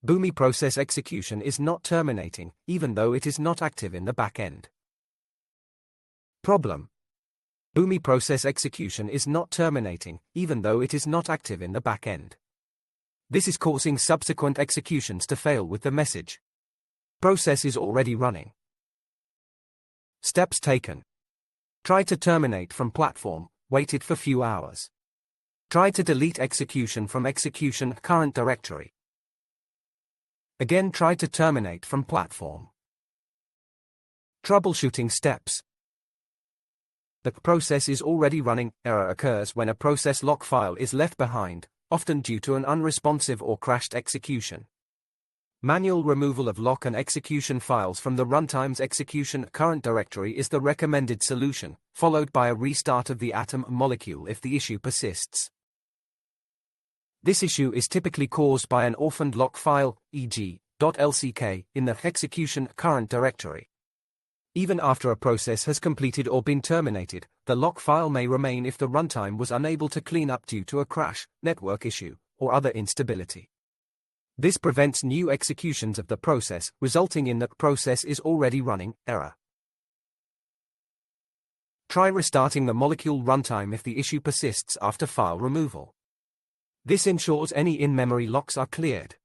Boomi process execution is not terminating, even though it is not active in the backend. Problem. Boomi process execution is not terminating, even though it is not active in the backend. This is causing subsequent executions to fail with the message. Process is already running. Steps taken. Try to terminate from platform, wait it for few hours. Try to delete execution from execution current directory. Again try to terminate from platform. Troubleshooting steps. The process is already running. Error occurs when a process log file is left behind, often due to an unresponsive or crashed execution. Manual removal of lock and execution files from the runtime's execution current directory is the recommended solution, followed by a restart of the atom molecule if the issue persists. This issue is typically caused by an orphaned lock file, e.g., .lck, in the execution current directory. Even after a process has completed or been terminated, the lock file may remain if the runtime was unable to clean up due to a crash, network issue, or other instability. This prevents new executions of the process, resulting in the process is already running error. Try restarting the molecule runtime if the issue persists after file removal. This ensures any in-memory locks are cleared.